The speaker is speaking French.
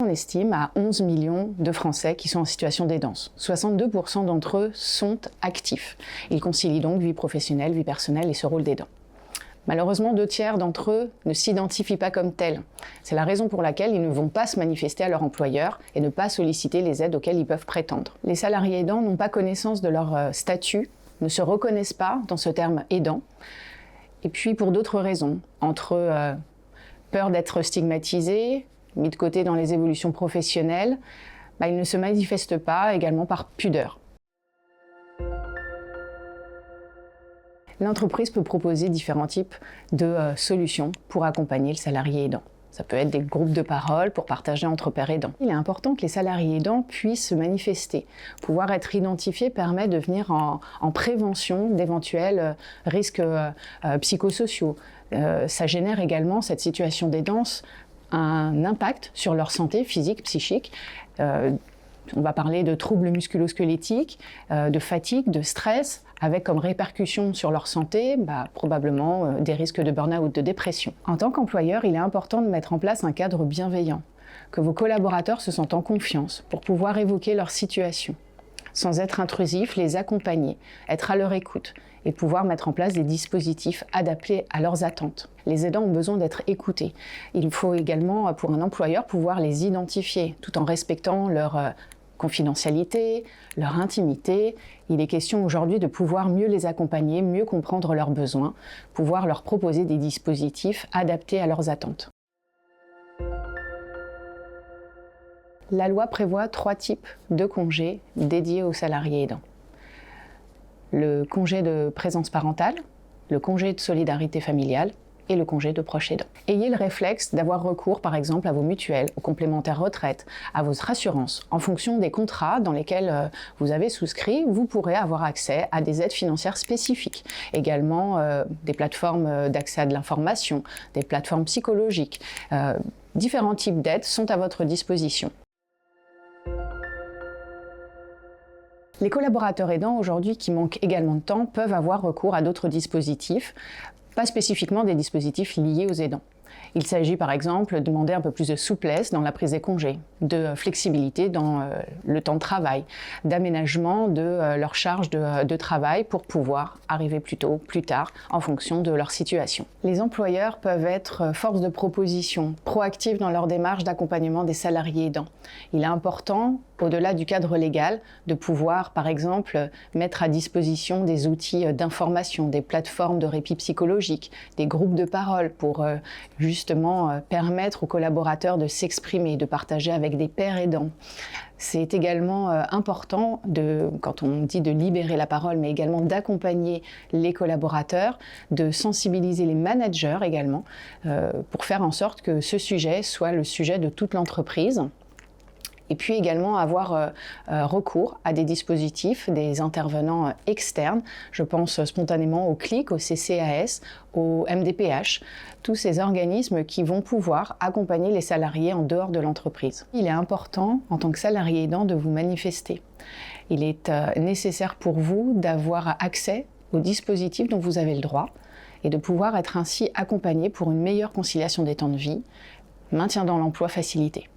qu'on estime à 11 millions de Français qui sont en situation d'aidance. 62% d'entre eux sont actifs. Ils concilient donc vie professionnelle, vie personnelle et ce rôle d'aidant. Malheureusement, 2/3 d'entre eux ne s'identifient pas comme tels. C'est la raison pour laquelle ils ne vont pas se manifester à leur employeur et ne pas solliciter les aides auxquelles ils peuvent prétendre. Les salariés aidants n'ont pas connaissance de leur statut, ne se reconnaissent pas dans ce terme aidant, et puis pour d'autres raisons, entre peur d'être stigmatisés, mis de côté dans les évolutions professionnelles, ils ne se manifestent pas, également par pudeur. L'entreprise peut proposer différents types de solutions pour accompagner le salarié aidant. Ça peut être des groupes de parole pour partager entre pairs aidants. Il est important que les salariés aidants puissent se manifester. Pouvoir être identifié permet de venir en prévention d'éventuels risques psychosociaux. Ça génère également, cette situation d'aidance, un impact sur leur santé physique, psychique. On va parler de troubles musculo-squelettiques, de fatigue, de stress, avec comme répercussion sur leur santé, probablement des risques de burn-out, de dépression. En tant qu'employeur, il est important de mettre en place un cadre bienveillant, que vos collaborateurs se sentent en confiance pour pouvoir évoquer leur situation. Sans être intrusif, les accompagner, être à leur écoute et pouvoir mettre en place des dispositifs adaptés à leurs attentes. Les aidants ont besoin d'être écoutés. Il faut également, pour un employeur, pouvoir les identifier tout en respectant leur confidentialité, leur intimité. Il est question aujourd'hui de pouvoir mieux les accompagner, mieux comprendre leurs besoins, pouvoir leur proposer des dispositifs adaptés à leurs attentes. La loi prévoit 3 types de congés dédiés aux salariés aidants. Le congé de présence parentale, le congé de solidarité familiale et le congé de proche aidant. Ayez le réflexe d'avoir recours par exemple à vos mutuelles, aux complémentaires retraite, à votre assurance. En fonction des contrats dans lesquels vous avez souscrit, vous pourrez avoir accès à des aides financières spécifiques. Également des plateformes d'accès à de l'information, des plateformes psychologiques. Différents types d'aides sont à votre disposition. Les collaborateurs aidants aujourd'hui qui manquent également de temps peuvent avoir recours à d'autres dispositifs, pas spécifiquement des dispositifs liés aux aidants. Il s'agit par exemple de demander un peu plus de souplesse dans la prise des congés, de flexibilité dans le temps de travail, d'aménagement de leur charge de travail pour pouvoir arriver plus tôt, plus tard, en fonction de leur situation. Les employeurs peuvent être force de proposition, proactifs dans leur démarche d'accompagnement des salariés aidants. Il est important, au-delà du cadre légal, de pouvoir, par exemple, mettre à disposition des outils d'information, des plateformes de répit psychologique, des groupes de parole pour justement permettre aux collaborateurs de s'exprimer, de partager avec des pairs aidants. C'est également important, quand on dit de libérer la parole, mais également d'accompagner les collaborateurs, de sensibiliser les managers également, pour faire en sorte que ce sujet soit le sujet de toute l'entreprise. Et puis également avoir recours à des dispositifs, des intervenants externes. Je pense spontanément au CLIC, au CCAS, au MDPH, tous ces organismes qui vont pouvoir accompagner les salariés en dehors de l'entreprise. Il est important, en tant que salarié aidant, de vous manifester. Il est nécessaire pour vous d'avoir accès aux dispositifs dont vous avez le droit et de pouvoir être ainsi accompagné pour une meilleure conciliation des temps de vie, maintien dans l'emploi facilité.